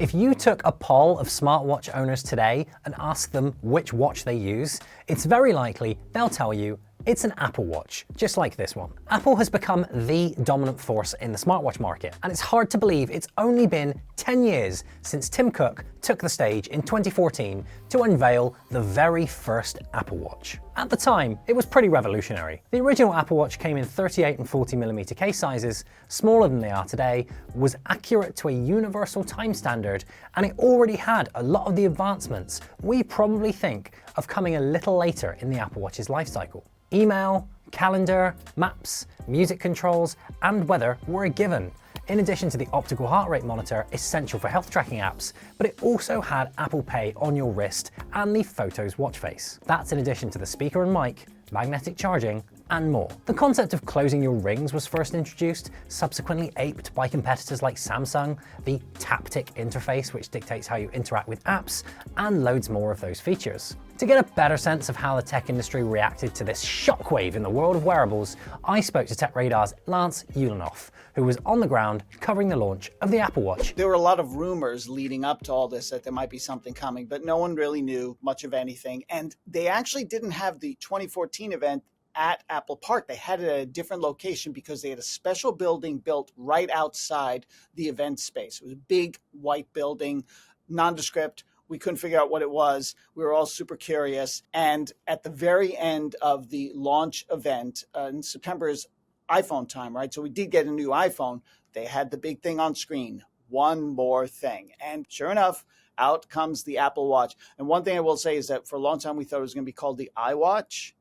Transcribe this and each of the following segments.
If you took a poll of smartwatch owners today and asked them which watch they use, it's very likely they'll tell you it's an Apple Watch, just like this one. Apple has become the dominant force in the smartwatch market, and it's hard to believe it's only been 10 years since Tim Cook took the stage in 2014 to unveil the very first Apple Watch. At the time, it was pretty revolutionary. The original Apple Watch came in 38 and 40mm case sizes, smaller than they are today, was accurate to a universal time standard, and it already had a lot of the advancements we probably think of coming a little later in the Apple Watch's life cycle. Email, calendar, maps, music controls, and weather were a given, in addition to the optical heart rate monitor essential for health tracking apps, but it also had Apple Pay on your wrist and the Photos watch face. That's in addition to the speaker and mic, magnetic charging, and more. The concept of closing your rings was first introduced, subsequently aped by competitors like Samsung, the Taptic interface which dictates how you interact with apps, and loads more of those features. To get a better sense of how the tech industry reacted to this shockwave in the world of wearables, I spoke to TechRadar's Lance Ulanoff, who was on the ground covering the launch of the Apple Watch. There were a lot of rumors leading up to all this that there might be something coming, but no one really knew much of anything. And they actually didn't have the 2014 event at Apple Park. They had it at a different location because they had a special building built right outside the event space. It was a big white building, nondescript. We couldn't figure out what it was. We were all super curious. And at the very end of the launch event, in September is iPhone time, right? So we did get a new iPhone. They had the big thing on screen, one more thing. And sure enough, out comes the Apple Watch. And one thing I will say is that for a long time, we thought it was going to be called the iWatch.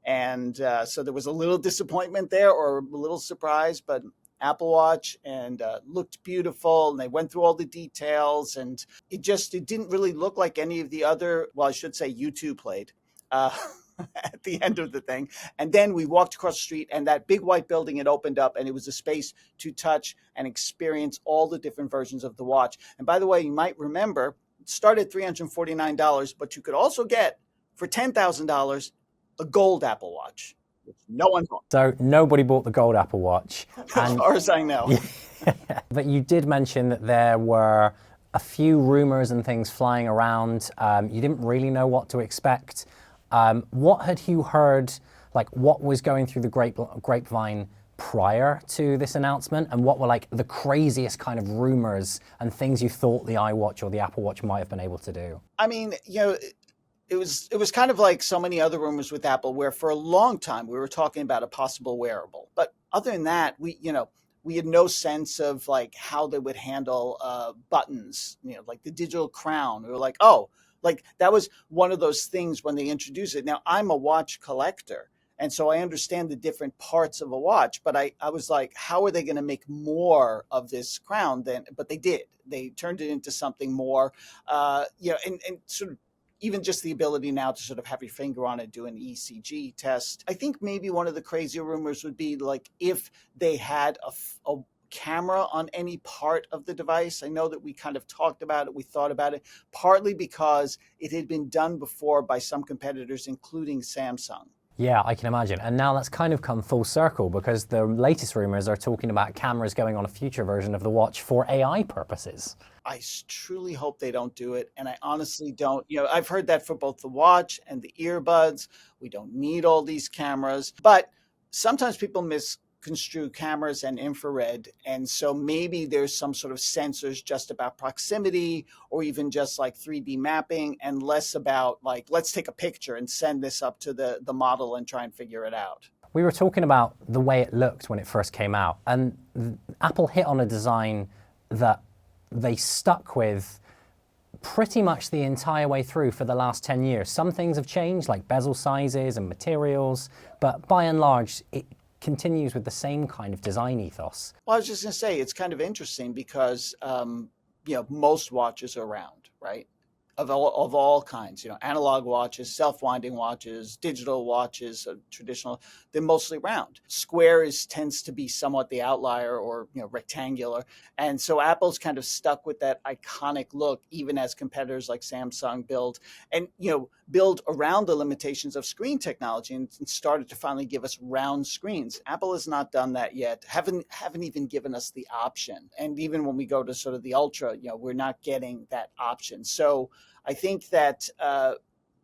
And so there was a little disappointment there, or a little surprise, but Apple Watch, and looked beautiful, and they went through all the details, and it didn't really look like any of the other, well, I should say U2 played at the end of the thing. And then we walked across the street, and that big white building had opened up, and it was a space to touch and experience all the different versions of the watch. And by the way, you might remember, it started at $349, but you could also get, for $10,000, a gold Apple Watch. No one bought. So nobody bought the gold Apple Watch. As far as I know. But you did mention that there were a few rumors and things flying around. You didn't really know what to expect. What had you heard, like what was going through the grapevine prior to this announcement, and what were like the craziest kind of rumors and things you thought the iWatch or the Apple Watch might have been able to do? I mean, it was kind of like so many other rumors with Apple, where for a long time we were talking about a possible wearable. But other than that, we had no sense of like how they would handle buttons, like the digital crown. We were like, oh, like that was one of those things when they introduced it. Now, I'm a watch collector, and so I understand the different parts of a watch, but I was like, how are they going to make more of this crown then? But they did. They turned it into something more, and sort of, even just the ability now to sort of have your finger on it, do an ECG test. I think maybe one of the crazier rumors would be like if they had a camera on any part of the device. I know that we kind of talked about it, we thought about it, partly because it had been done before by some competitors, including Samsung. Yeah, I can imagine. And now that's kind of come full circle, because the latest rumors are talking about cameras going on a future version of the watch for AI purposes. I truly hope they don't do it. And I honestly don't. I've heard that for both the watch and the earbuds. We don't need all these cameras. But sometimes people misconstrue cameras and infrared. And so maybe there's some sort of sensors just about proximity, or even just like 3D mapping, and less about like, let's take a picture and send this up to the model and try and figure it out. We were talking about the way it looked when it first came out, and Apple hit on a design that they stuck with pretty much the entire way through for the last 10 years. Some things have changed, like bezel sizes and materials, but by and large, it continues with the same kind of design ethos. Well, I was just going to say, it's kind of interesting because, most watches are round, right? of all kinds, analog watches, self-winding watches, digital watches, traditional, they're mostly round. Square tends to be somewhat the outlier, or rectangular. And so Apple's kind of stuck with that iconic look, even as competitors like Samsung build around the limitations of screen technology and started to finally give us round screens. Apple has not done that yet, haven't even given us the option. And even when we go to sort of the Ultra, we're not getting that option. So I think that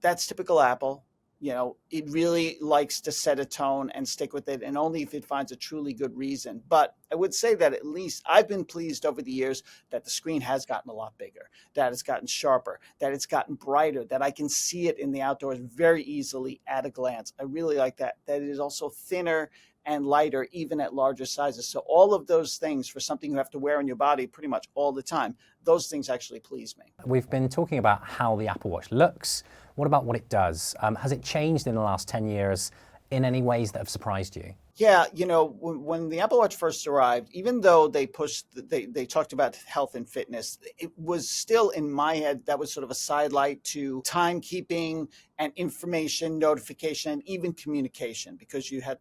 that's typical Apple. It really likes to set a tone and stick with it, and only if it finds a truly good reason. But I would say that at least I've been pleased over the years that the screen has gotten a lot bigger, that it's gotten sharper, that it's gotten brighter, that I can see it in the outdoors very easily at a glance. I really like that it is also thinner and lighter, even at larger sizes. So all of those things, for something you have to wear on your body pretty much all the time, those things actually please me. We've been talking about how the Apple Watch looks. What about what it does? Has it changed in the last 10 years in any ways that have surprised you? Yeah, when the Apple Watch first arrived, even though they talked about health and fitness, it was still in my head, that was sort of a sidelight to timekeeping and information notification and even communication, because you have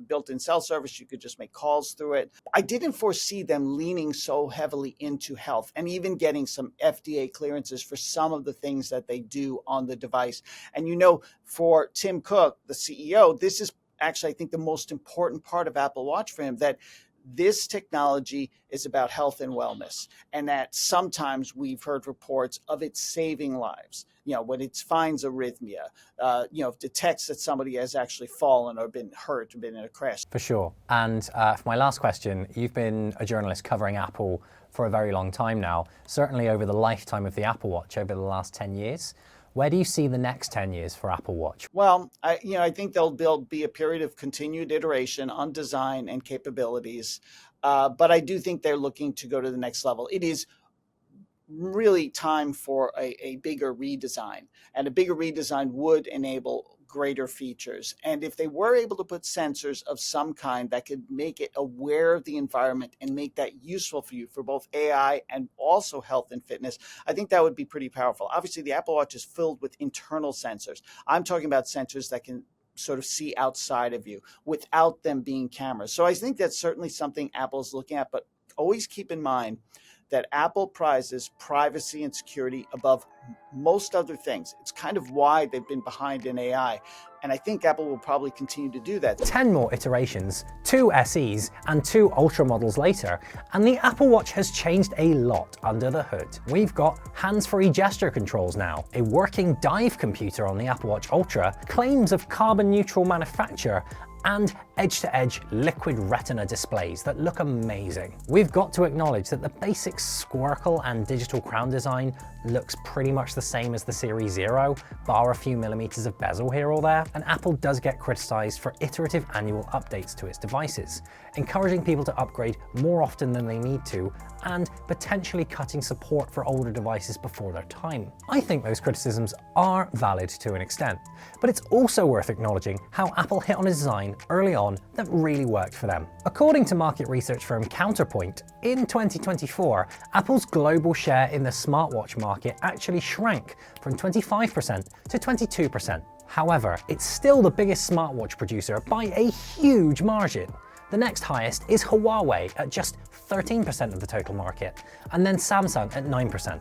built-in cell service, you could just make calls through it. I didn't foresee them leaning so heavily into health and even getting some FDA clearances for some of the things that they do on the device. And for Tim Cook, the CEO, this is actually, I think, the most important part of Apple Watch for him, that this technology is about health and wellness, and that sometimes we've heard reports of it saving lives. When it finds arrhythmia, detects that somebody has actually fallen or been hurt or been in a crash. For sure. And for my last question, you've been a journalist covering Apple for a very long time now, certainly over the lifetime of the Apple Watch, over the last 10 years. Where do you see the next 10 years for Apple Watch? Well, I think there'll be a period of continued iteration on design and capabilities, but I do think they're looking to go to the next level. It is really time for a bigger redesign, and a bigger redesign would enable greater features. And if they were able to put sensors of some kind that could make it aware of the environment and make that useful for you for both AI and also health and fitness, I think that would be pretty powerful. Obviously, the Apple Watch is filled with internal sensors. I'm talking about sensors that can sort of see outside of you without them being cameras. So I think that's certainly something Apple's looking at, but always keep in mind that Apple prizes privacy and security above most other things. It's kind of why they've been behind in AI. And I think Apple will probably continue to do that. 10 more iterations, 2 SEs and 2 Ultra models later, and the Apple Watch has changed a lot under the hood. We've got hands-free gesture controls now, a working dive computer on the Apple Watch Ultra, claims of carbon-neutral manufacture, and edge-to-edge liquid retina displays that look amazing. We've got to acknowledge that the basic squircle and digital crown design looks pretty much the same as the Series 0, bar a few millimeters of bezel here or there, and Apple does get criticized for iterative annual updates to its devices, encouraging people to upgrade more often than they need to, and potentially cutting support for older devices before their time. I think those criticisms are valid to an extent, but it's also worth acknowledging how Apple hit on a design early on that really worked for them. According to market research firm Counterpoint, in 2024, Apple's global share in the smartwatch market actually shrank from 25% to 22%. However, it's still the biggest smartwatch producer by a huge margin. The next highest is Huawei at just 13% of the total market, and then Samsung at 9%.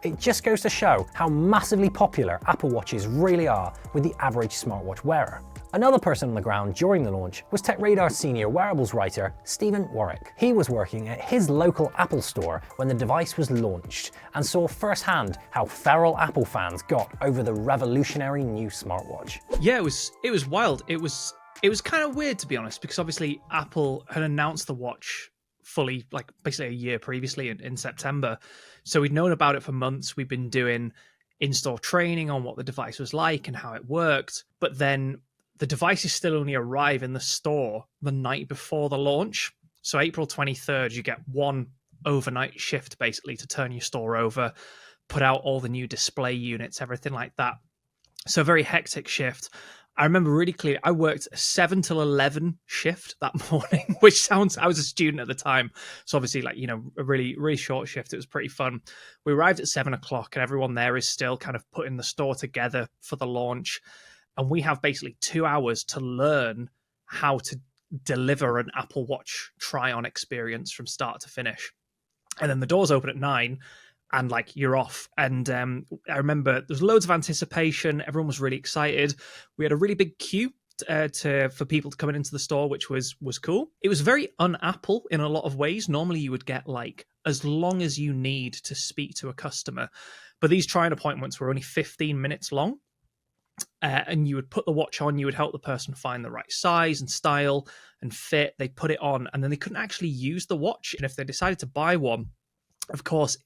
It just goes to show how massively popular Apple Watches really are with the average smartwatch wearer. Another person on the ground during the launch was TechRadar senior wearables writer Stephen Warwick. He was working at his local Apple store when the device was launched and saw firsthand how feral Apple fans got over the revolutionary new smartwatch. Yeah, it was wild. It was kind of weird, to be honest, because obviously Apple had announced the watch fully, like basically a year previously in September. So we'd known about it for months. We'd been doing in-store training on what the device was like and how it worked. But then the devices still only arrive in the store the night before the launch. So April 23rd, you get one overnight shift basically to turn your store over, put out all the new display units, everything like that. So a very hectic shift. I remember really clearly, I worked a 7 till 11 shift that morning, which sounds, I was a student at the time. So obviously, like, a really, really short shift. It was pretty fun. We arrived at 7 o'clock and everyone there is still kind of putting the store together for the launch. And we have basically 2 hours to learn how to deliver an Apple Watch try-on experience from start to finish. And then the doors open at 9 and like you're off. And I remember there's loads of anticipation. Everyone was really excited. We had a really big queue for people to come into the store, which was cool. It was very un-Apple in a lot of ways. Normally you would get like as long as you need to speak to a customer, but these try-on appointments were only 15 minutes long. And you would put the watch on, you would help the person find the right size and style and fit. They put it on, and then they couldn't actually use the watch. And if they decided to buy one, of course,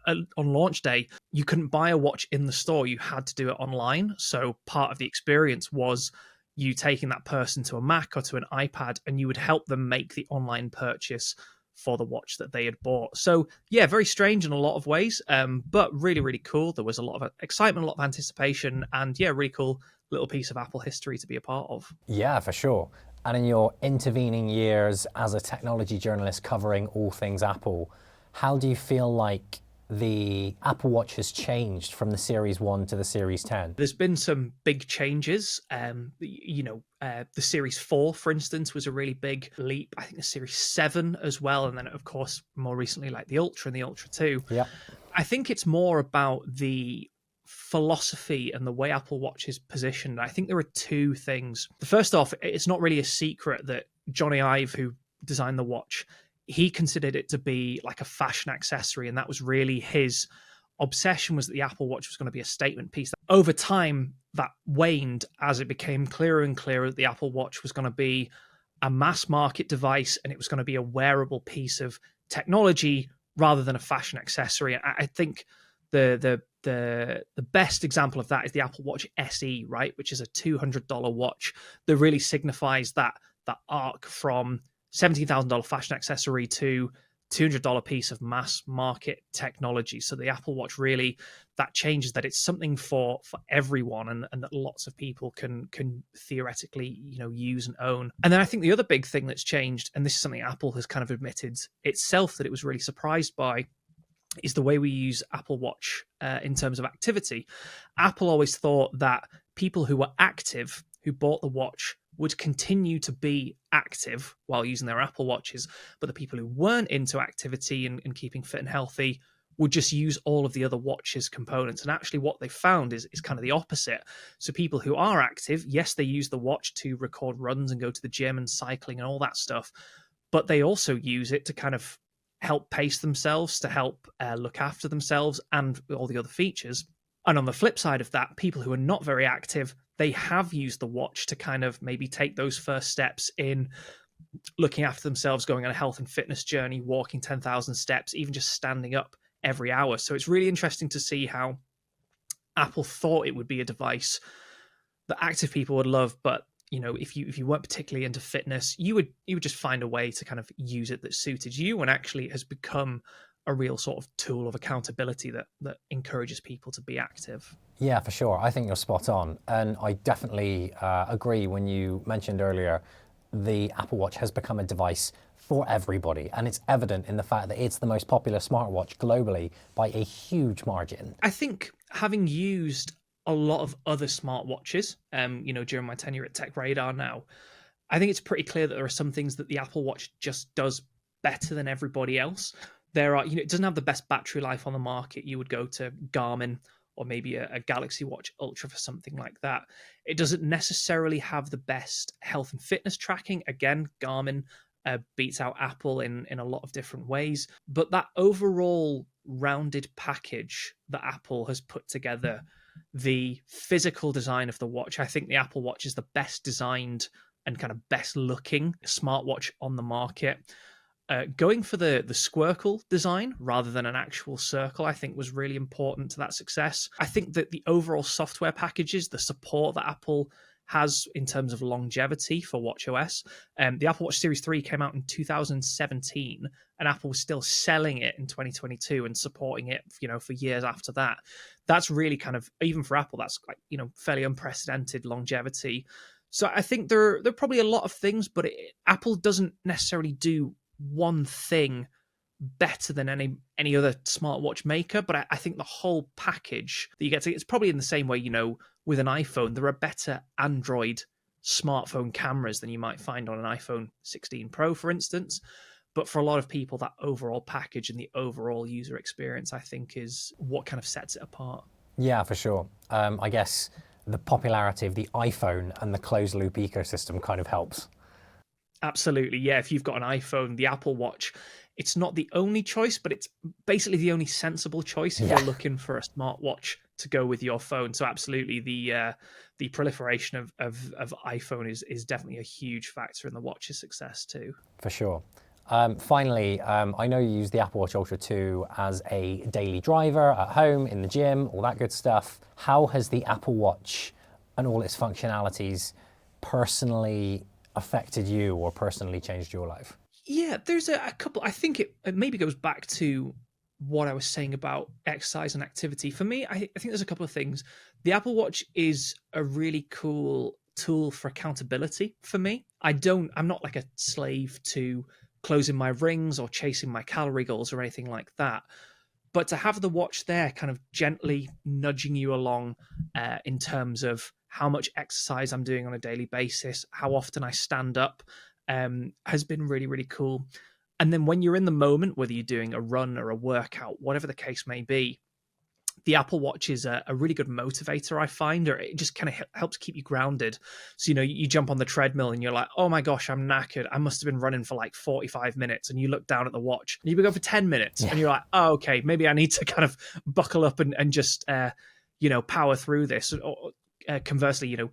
on launch day, you couldn't buy a watch in the store. You had to do it online. So part of the experience was you taking that person to a Mac or to an iPad, and you would help them make the online purchase for the watch that they had bought. So yeah, very strange in a lot of ways, but really, really cool. There was a lot of excitement, a lot of anticipation, and yeah, really cool little piece of Apple history to be a part of. Yeah, for sure. And in your intervening years as a technology journalist covering all things Apple, how do you feel like the Apple Watch has changed from the Series 1 to the Series 10? There's been some big changes. The Series 4, for instance, was a really big leap. I think the Series 7 as well. And then, of course, more recently, like the Ultra and the Ultra 2. Yeah. I think it's more about the philosophy and the way Apple Watch is positioned. I think there are two things. The first off, it's not really a secret that Johnny Ive, who designed the watch, he considered it to be like a fashion accessory, and that was really his obsession, was that the Apple Watch was going to be a statement piece. Over time, that waned as it became clearer and clearer that the Apple Watch was going to be a mass market device and it was going to be a wearable piece of technology rather than a fashion accessory. I think the best example of that is the Apple Watch SE, right, which is a $200 watch that really signifies that arc from $17,000 fashion accessory to $200 piece of mass market technology. So the Apple Watch really, that changes that it's something for everyone, and that lots of people can theoretically use and own. And then I think the other big thing that's changed, and this is something Apple has kind of admitted itself that it was really surprised by, is the way we use Apple Watch in terms of activity. Apple always thought that people who were active, who bought the watch, would continue to be active while using their Apple Watches, but the people who weren't into activity and keeping fit and healthy would just use all of the other watches components. And actually what they found is kind of the opposite. So people who are active, yes, they use the watch to record runs and go to the gym and cycling and all that stuff, but they also use it to kind of help pace themselves, to help look after themselves, and all the other features. And on the flip side of that, people who are not very active, they have used the watch to kind of maybe take those first steps in looking after themselves, going on a health and fitness journey, walking 10,000 steps, even just standing up every hour. So it's really interesting to see how Apple thought it would be a device that active people would love, but if you weren't particularly into fitness, you would just find a way to kind of use it that suited you, and actually has become a real sort of tool of accountability that encourages people to be active. Yeah, for sure. I think you're spot on. And I definitely agree when you mentioned earlier the Apple Watch has become a device for everybody. And it's evident in the fact that it's the most popular smartwatch globally by a huge margin. I think having used a lot of other smartwatches, during my tenure at TechRadar now, I think it's pretty clear that there are some things that the Apple Watch just does better than everybody else. There are, it doesn't have the best battery life on the market. You would go to Garmin or maybe a Galaxy Watch Ultra for something like that. It doesn't necessarily have the best health and fitness tracking. Again, Garmin beats out Apple in a lot of different ways. But that overall rounded package that Apple has put together, the physical design of the watch, I think the Apple Watch is the best designed and kind of best looking smartwatch on the market. Going for the squircle design rather than an actual circle, I think was really important to that success. I think that the overall software packages, the support that Apple has in terms of longevity for watchOS, the Apple Watch Series 3 came out in 2017, and Apple was still selling it in 2022 and supporting it, for years after that. that's really kind of, even for Apple, that's like, fairly unprecedented longevity. So I think there are probably a lot of things, but Apple doesn't necessarily do one thing better than any other smartwatch maker. But I think the whole package that you get to, it's probably in the same way, with an iPhone, there are better Android smartphone cameras than you might find on an iPhone 16 Pro, for instance. But for a lot of people, that overall package and the overall user experience, I think, is what kind of sets it apart. Yeah, for sure. I guess the popularity of the iPhone and the closed loop ecosystem kind of helps. Absolutely. Yeah, if you've got an iPhone, the Apple Watch, it's not the only choice, but it's basically the only sensible choice if you're looking for a smartwatch to go with your phone. So absolutely, the proliferation of iPhone is definitely a huge factor in the watch's success too. For sure. Finally, I know you use the Apple Watch Ultra 2 as a daily driver at home, in the gym, all that good stuff. How has the Apple Watch and all its functionalities personally affected you or personally changed your life? Yeah, there's a couple. I think it maybe goes back to what I was saying about exercise and activity. For me, I think there's a couple of things. The Apple Watch is a really cool tool for accountability for me. I'm not like a slave to closing my rings or chasing my calorie goals or anything like that. But to have the watch there kind of gently nudging you along in terms of how much exercise I'm doing on a daily basis, how often I stand up, has been really, really cool. And then when you're in the moment, whether you're doing a run or a workout, whatever the case may be, the Apple Watch is a really good motivator, I find, or it just kind of helps keep you grounded. So, you jump on the treadmill and you're like, oh my gosh, I'm knackered. I must have been running for like 45 minutes. And you look down at the watch and you've been going for 10 minutes and you're like, oh, okay, maybe I need to kind of buckle up and just, power through this. Or conversely, you'll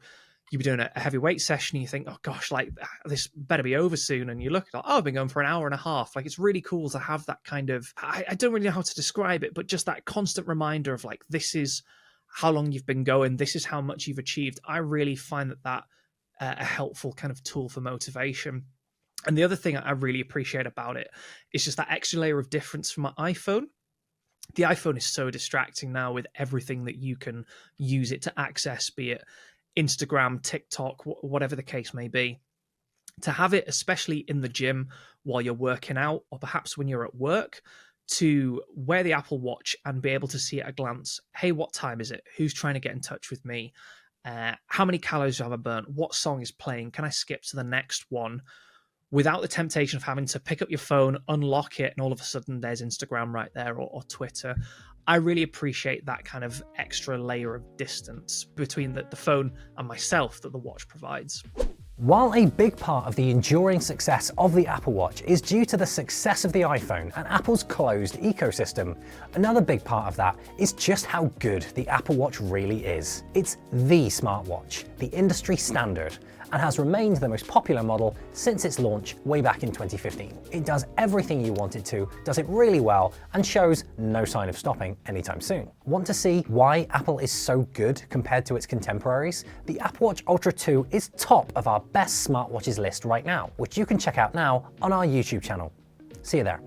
be doing a heavy weight session and you think, oh gosh, like this better be over soon. And you look at, I've been going for an hour and a half. Like, it's really cool to have that kind of, I don't really know how to describe it, but just that constant reminder of like, this is how long you've been going. This is how much you've achieved. I really find that a helpful kind of tool for motivation. And the other thing I really appreciate about it is just that extra layer of difference from my iPhone. The iPhone is so distracting now with everything that you can use it to access, be it Instagram, TikTok, whatever the case may be. To have it, especially in the gym while you're working out, or perhaps when you're at work, to wear the Apple Watch and be able to see at a glance, hey, what time is it? Who's trying to get in touch with me? How many calories have I burnt? What song is playing? Can I skip to the next one? Without the temptation of having to pick up your phone, unlock it, and all of a sudden there's Instagram right there or Twitter. I really appreciate that kind of extra layer of distance between the phone and myself that the watch provides. While a big part of the enduring success of the Apple Watch is due to the success of the iPhone and Apple's closed ecosystem, another big part of that is just how good the Apple Watch really is. It's the smartwatch, the industry standard, and has remained the most popular model since its launch way back in 2015. It does everything you want it to, does it really well, and shows no sign of stopping anytime soon. Want to see why Apple is so good compared to its contemporaries? The Apple Watch Ultra 2 is top of our best smartwatches list right now, which you can check out now on our YouTube channel. See you there.